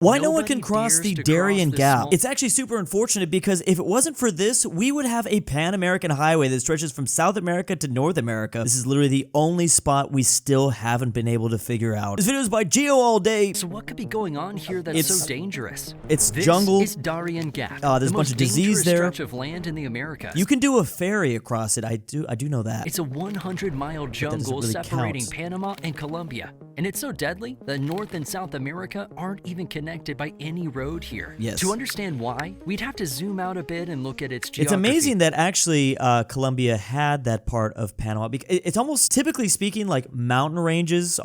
Why no one can cross the Darien Gap? It's actually super unfortunate because if it wasn't for this, we would have a Pan-American highway that stretches from South America to North America. This is literally the only spot we still haven't been able to figure out. This video is by Geo all day. So what could be going on here that's so dangerous? It's jungle. It's Darien Gap. There's a bunch of disease there. Stretch of land in the Americas. You can do a ferry across it. I do know that. It's a 100-mile jungle separating Panama and Colombia. And it's so deadly that North and South America aren't even connected by any road here. Yes. To understand why, we'd have to zoom out a bit and look at its geography. It's amazing that actually Colombia had that part of Panama. It's almost, typically speaking, like mountain ranges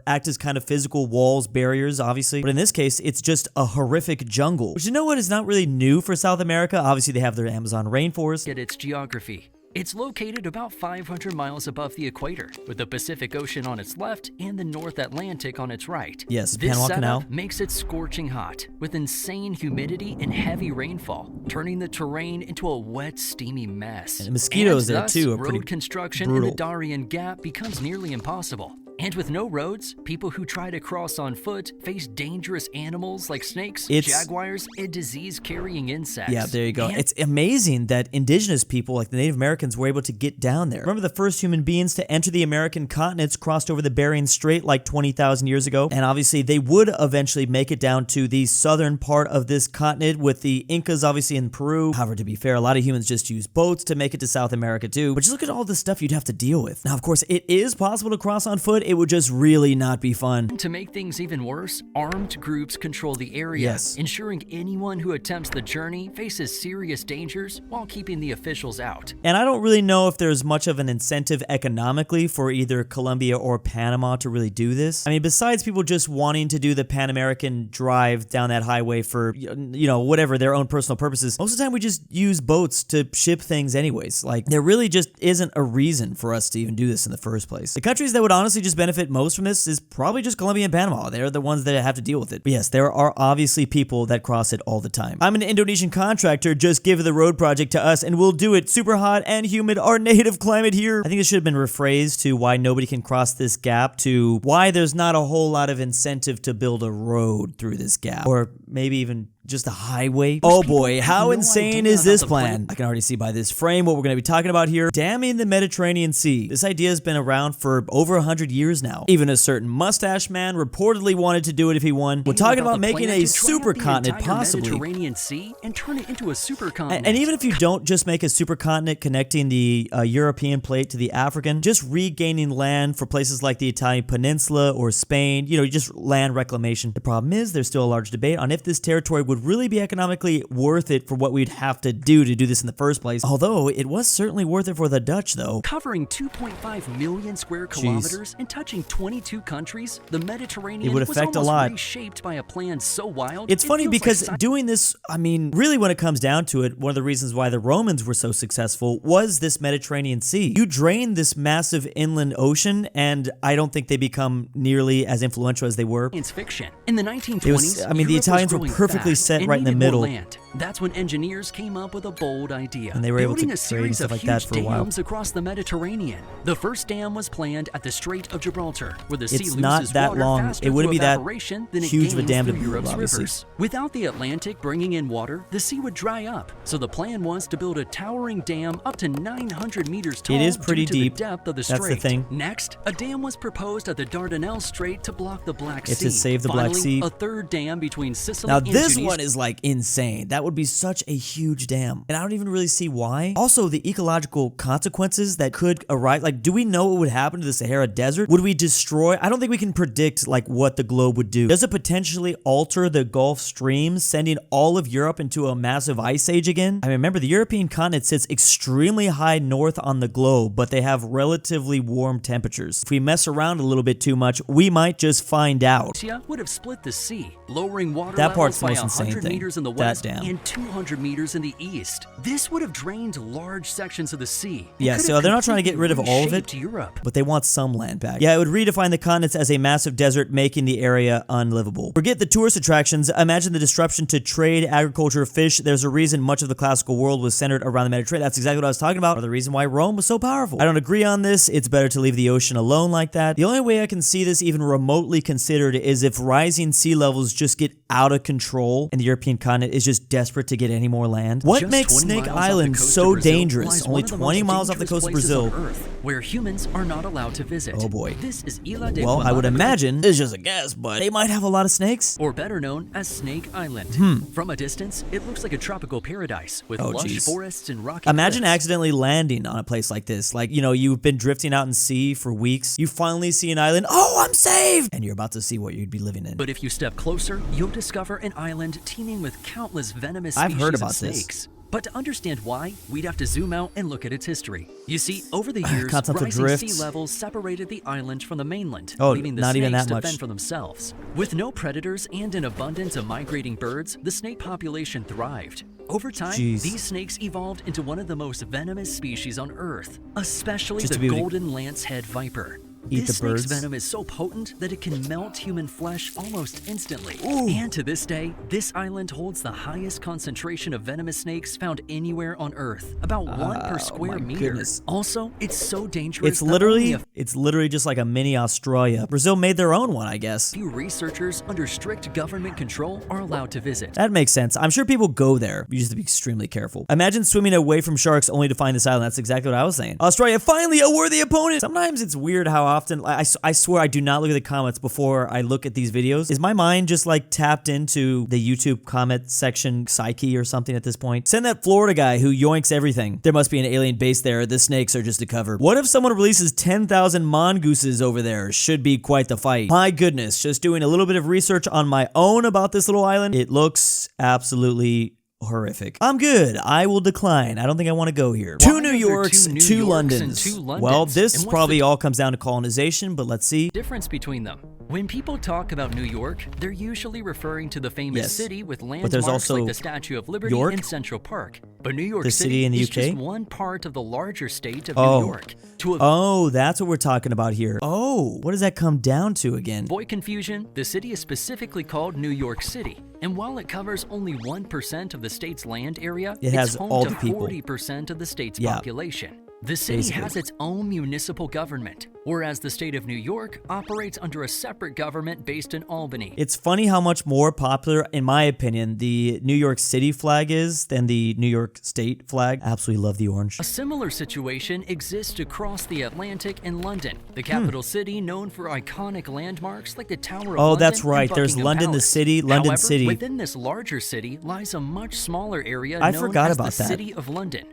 act as kind of physical walls, barriers, obviously. But in this case, it's just a horrific jungle. Which, you know what, is not really new for South America. Obviously, they have their Amazon rainforest. At its geography. It's located about 500 miles above the equator, with the Pacific Ocean on its left and the North Atlantic on its right. Yes, this Panama setup Canal makes it scorching hot, with insane humidity and heavy rainfall, turning the terrain into a wet, steamy mess. And the mosquitoes and there thus, too are road pretty construction brutal. in the Darien Gap becomes nearly impossible. And with no roads, people who try to cross on foot face dangerous animals like snakes, jaguars, and disease-carrying insects. Yeah, there you go. It's amazing that indigenous people, like the Native Americans, were able to get down there. Remember, the first human beings to enter the American continents crossed over the Bering Strait like 20,000 years ago. And obviously, they would eventually make it down to the southern part of this continent with the Incas, obviously, in Peru. However, to be fair, a lot of humans just use boats to make it to South America, too. But just look at all the stuff you'd have to deal with. Now, of course, it is possible to cross on foot. It would just really not be fun. To make things even worse, armed groups control the area, ensuring anyone who attempts the journey faces serious dangers while keeping the officials out. And I don't really know if there's much of an incentive economically for either Colombia or Panama to really do this. I mean, besides people just wanting to do the Pan-American drive down that highway for, you know, whatever, their own personal purposes, most of the time we just use boats to ship things anyways. Like, there really just isn't a reason for us to even do this in the first place. The countries that would honestly just benefit most from this is probably just Colombia and Panama. They're the ones that have to deal with it. But yes, there are obviously people that cross it all the time. I'm an Indonesian contractor. Just give the road project to us and we'll do it. Super hot and humid, our native climate here. I think it should have been rephrased to why nobody can cross this gap to why there's not a whole lot of incentive to build a road through this gap. Or maybe even just a highway. Oh boy, how insane is this plan? I can already see by this frame what we're going to be talking about here. Damming the Mediterranean Sea. This idea has been around for over 100 years now. Even a certain mustache man reportedly wanted to do it if he won. We're talking about making a supercontinent, possibly. Mediterranean Sea and turn it into a supercontinent. And even if you don't just make a supercontinent connecting the European plate to the African, just regaining land for places like the Italian Peninsula or Spain, you know, just land reclamation. The problem is there's still a large debate on if this territory would really be economically worth it for what we'd have to do this in the first place. Although it was certainly worth it for the Dutch, though. Covering 2.5 million square kilometers and touching 22 countries, the Mediterranean would affect a lot. Reshaped by a plan so wild. It's funny because doing this, I mean, really when it comes down to it, one of the reasons why the Romans were so successful was this Mediterranean Sea. You drain this massive inland ocean, and I don't think they become nearly as influential as they were. It's fiction. In the 1920s, I mean, the Italians were perfectly set right in the middle. That's when engineers came up with a bold idea. And they were able to create stuff like that for a while. Dams across the Mediterranean. The first dam was planned at the Strait of Gibraltar, where the sea loses not that water long. faster It wouldn't through be that evaporation than it huge of a gains dam to through build, Europe's obviously. rivers. Without the Atlantic bringing in water, the sea would dry up. So the plan was to build a towering dam up to 900 meters tall. It is pretty due to deep. The depth of the strait. That's the thing. Next, a dam was proposed at the Dardanelles Strait to block the Black Sea. It's to save the Finally, Black Sea. A third dam between Sicily Now and this Tunisia. one is like insane. That would be such a huge dam. And I don't even really see why. Also, the ecological consequences that could arise. Like, do we know what would happen to the Sahara Desert? Would we destroy? I don't think we can predict like what the globe would do. Does it potentially alter the Gulf Stream, sending all of Europe into a massive ice age again? I mean, remember, the European continent sits extremely high north on the globe, but they have relatively warm temperatures. If we mess around a little bit too much, we might just find out. Would have split the sea, lowering water That part's levels most by insane 100 thing. meters in the That west dam. and 200 meters in the east. This would have drained large sections of the sea. Yeah, so they're not trying to get rid of all of it, Europe. but they want some land back. Yeah, it would redefine the continents as a massive desert, making the area unlivable. Forget the tourist attractions. Imagine the disruption to trade, agriculture, fish. There's a reason much of the classical world was centered around the Mediterranean. That's exactly what I was talking about, or the reason why Rome was so powerful. I don't agree on this. It's better to leave the ocean alone like that. The only way I can see this even remotely considered is if rising sea levels just get out of control and the European continent is just desperate to get any more land. What Just makes 20 Snake miles off the Island coast so of Brazil dangerous? lies Only one of the 20 most miles off the dangerous coast of places Brazil. on Earth, where humans are not allowed to visit. Oh boy. This is Ilha de Well, I would Guamana, imagine, it's just a guess, but they might have a lot of snakes. or better known as Snake Island. From a distance, it looks like a tropical paradise with Oh, lush geez. forests and rocky Imagine cliffs. accidentally landing on a place like this. Like, you know, you've been drifting out in sea for weeks. You finally see an island. Oh, I'm saved! And you're about to see what you'd be living in. But if you step closer, you'll discover an island teeming with countless venomous I've species heard of about this. snakes. But to understand why, we'd have to zoom out and look at its history. You see, over the years, Continental rising drifts. sea levels separated the island from the mainland, Oh, leaving the not even snakes that to much. fend for themselves. With no predators and an abundance of migrating birds, the snake population thrived. Over time, Jeez. these snakes evolved into one of the most venomous species on Earth, especially Just to the be able to golden lancehead viper. eat This the birds. snake's venom is so potent that it can melt human flesh almost instantly. Ooh. And to this day, this island holds the highest concentration of venomous snakes found anywhere on Earth, about 1 per square my meter. goodness. Also, it's so dangerous It's that only literally just like a mini Australia. Brazil made their own one, I guess. a few researchers under strict government control are allowed to visit. That makes sense. I'm sure people go there. You just have to be extremely careful. Imagine swimming away from sharks only to find this island. That's exactly what I was saying. Australia, finally a worthy opponent. Sometimes it's weird how often, I swear I do not look at the comments before I look at these videos. Is my mind just like tapped into the YouTube comment section psyche or something at this point? Send that Florida guy who yoinks everything. There must be an alien base there. The snakes are just a cover. What if someone releases 10,000 mongooses over there? Should be quite the fight. My goodness, just doing a little bit of research on my own about this little island. It looks absolutely horrific. I'm good. I will decline. I don't think I want to go here. Why Two New are there Yorks, two New two Yorks Londons. and two Londons? Well, this And what's probably the all comes down to colonization, but let's see. Difference between them. When people talk about New York, they're usually referring to the famous Yes. city with there's landmarks also like the Statue of Liberty York, and Central Park. But New York the city in the is UK? just one part of the larger state of Oh. New York. To Oh, that's what we're talking about here. Oh, what does that come down to again? avoid confusion, the city is specifically called New York City. And while it covers only 1% of the state's land area, It has it's home all to the people. 40% of the state's Yeah. population. The city Basically. has its own municipal government, whereas the state of New York operates under a separate government based in Albany. It's funny how much more popular, in my opinion, the New York City flag is than the New York State flag. Absolutely love the orange. A similar situation exists across the Atlantic in London, the capital city known for iconic landmarks like the Tower of Oh, London that's and right. There's Buckingham London the Palace. city, London However, City. within this larger city lies a much smaller area I known forgot as about the that. City of London.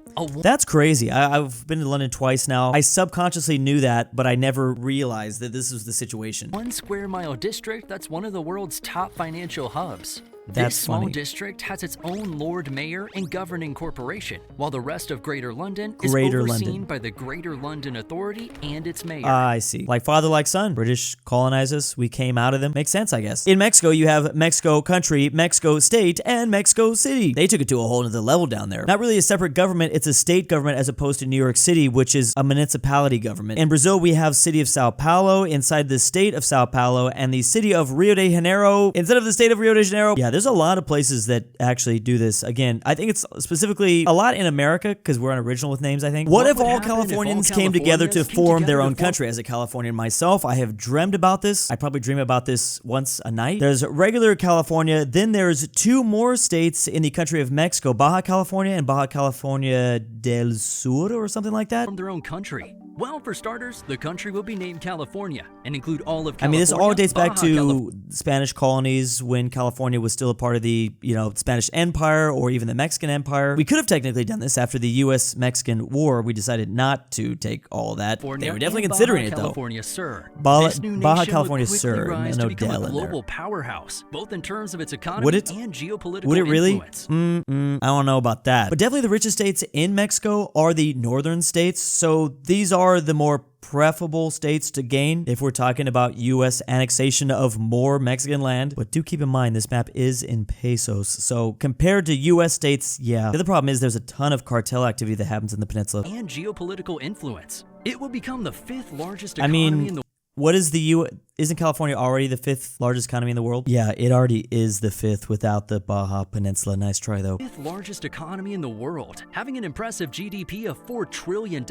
That's crazy. I've been to London twice now. I subconsciously knew that, but I never realized that this was the situation. 1 square mile district that's one of the world's top financial hubs. That's This small funny. district has its own Lord Mayor and governing corporation, while the rest of Greater London is Greater overseen London. by the Greater London Authority and its mayor. I see. Like father, like son. British colonized us. We came out of them. Makes sense, I guess. In Mexico, you have Mexico country, Mexico state, and Mexico City. They took it to a whole other level down there. Not really a separate government. It's a state government as opposed to New York City, which is a municipality government. In Brazil, we have city of Sao Paulo inside the state of Sao Paulo and the city of Rio de Janeiro instead of the state of Rio de Janeiro. Yeah, there's a lot of places that actually do this. Again, I think it's specifically a lot in America because we're unoriginal with names, I think. What if would all happen if all Californians came together to Californians came form their together own to form- country? As a Californian myself, I have dreamed about this. I probably dream about this once a night. There's regular California, then there's 2 more states in the country of Mexico, Baja California and Baja California del Sur or something like that. From their own country. Well, for starters, the country will be named California and include all of I California. mean, this all dates back Baja California. to Spanish colonies when California was still a part of the, Spanish Empire or even the Mexican Empire. We could have technically done this after the U.S.-Mexican War. We decided not to take all that. They were definitely and considering Baja it, though. California, sir. Baja This new Baja nation California, would quickly sir. rise No to become Del a in there. global powerhouse, both in terms of its economy Would it? and geopolitical Would it really? influence. I don't know about that. But definitely the richest states in Mexico are the northern states. So these are far the more preferable states to gain if we're talking about U.S. annexation of more Mexican land. But do keep in mind, this map is in pesos. So compared to U.S. states, yeah. The other problem is there's a ton of cartel activity that happens in the peninsula. And geopolitical influence. It will become the 5th largest economy in the what is the Isn't California already the 5th largest economy in the world? Yeah, it already is the 5th without the Baja Peninsula. Nice try, though. 5th largest economy in the world, having an impressive GDP of $4 trillion.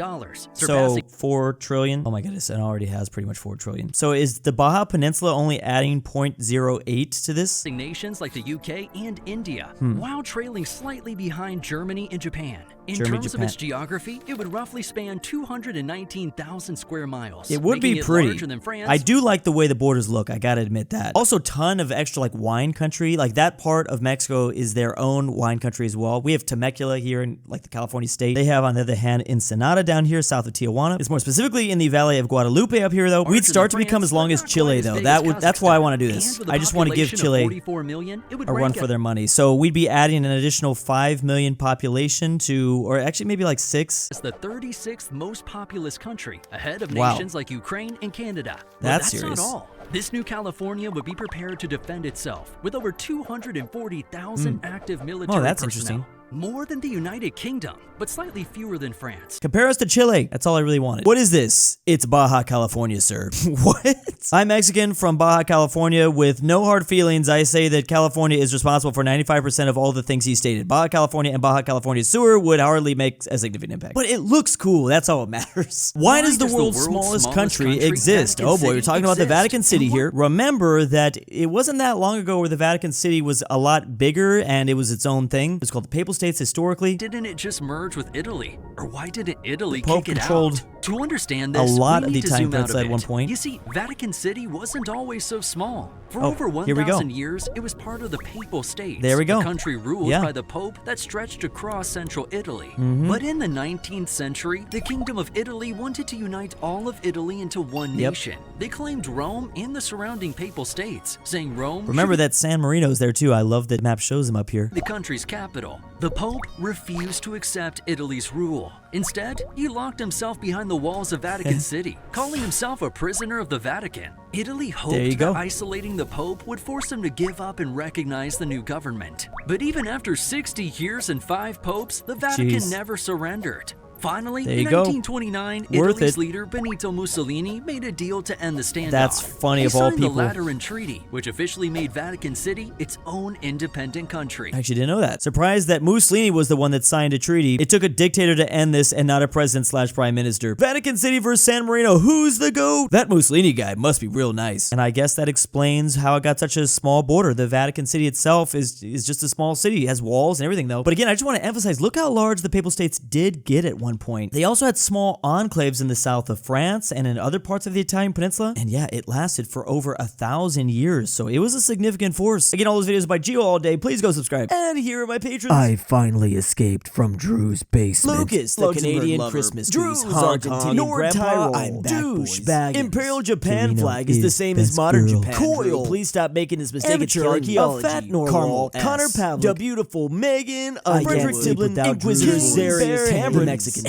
So, 4 trillion? Oh my goodness, it already has pretty much 4 trillion. So is the Baja Peninsula only adding 0.08 to this? Nations like the UK and India, while trailing slightly behind Germany and Japan. In terms of its geography, it would roughly span 219,000 square miles. It would be pretty. Than France. I do like the way the borders look, I gotta admit that. Also, ton of extra like wine country. Like that part of Mexico is their own wine country as well. We have Temecula here in like the California state. They have, on the other hand, Ensenada down here south of Tijuana. It's more specifically in the Valley of Guadalupe up here though. We'd start to become as long as Chile though. That's why I want to do this. I just want to give Chile a run for their money. So we'd be adding an additional 5 million population to, or actually maybe like 6. It's the 36th most populous country, ahead of nations like Ukraine and Canada. That's serious. Not all. This new California would be prepared to defend itself with over 240,000 active military that's personnel. interesting. More than the United Kingdom, but slightly fewer than France. Compare us to Chile. That's all I really wanted. What is this? It's Baja California, sir. What? I'm Mexican from Baja California with no hard feelings. I say that California is responsible for 95% of all the things he stated. Baja California and Baja California sewer would hardly make a significant impact. But it looks cool. That's all that matters. Why does the world's smallest country exist? Oh boy, we're talking about the Vatican City here. Remember that it wasn't that long ago where the Vatican City was a lot bigger and it was its own thing. It was called the Papal States historically. Didn't it just merge with Italy? Or why didn't Italy Pope kick it controlled out? To understand this, a lot we of need the to time zoom out peninsula a at bit. one point. You see, Vatican City wasn't always so small. For over here we go. 1,000 years, it was part of the Papal States. There we go. A country ruled by the Pope that stretched across central Italy. But in the 19th century, the Kingdom of Italy wanted to unite all of Italy into one nation. They claimed Rome and the surrounding Papal States, saying Rome Remember that San Marino's there too. I love that the map shows him up here. The country's capital. The Pope refused to accept Italy's rule. Instead, he locked himself behind the walls of Vatican City, calling himself a prisoner of the Vatican. Italy hoped that isolating the Pope would force him to give up and recognize the new government. But even after 60 years and 5 popes, the Vatican never surrendered. Finally, in 1929, Italy's leader Benito Mussolini made a deal to end the standoff. That's funny of all people. He signed the Lateran Treaty, which officially made Vatican City its own independent country. I actually didn't know that. Surprised that Mussolini was the one that signed a treaty. It took a dictator to end this and not a president/prime minister. Vatican City versus San Marino. Who's the GOAT? That Mussolini guy must be real nice. And I guess that explains how it got such a small border. The Vatican City itself is just a small city. It has walls and everything though. But again, I just want to emphasize, look how large the Papal States did get at one point. They also had small enclaves in the south of France and in other parts of the Italian peninsula. And yeah, it lasted for over 1,000 years. So it was a significant force. Again, all those videos by Geo all day. Please go subscribe. And here are my patrons. I finally escaped from Drew's basement. Lucas, the Canadian Christmas trees. Honk, Argentinian Grandpa. I'm back, DOOCHBAGGINS. Imperial Japan flag is the same as modern Japan. Koyle. Please stop making this mistake. Amateur Archaeology. aPhatNarwhal. Connor Pavlik. DaBeautiful-MEGAN-Underwood. Fredrik Tibblin. InquisitorXarius. Tambre. Tambre. Mexican.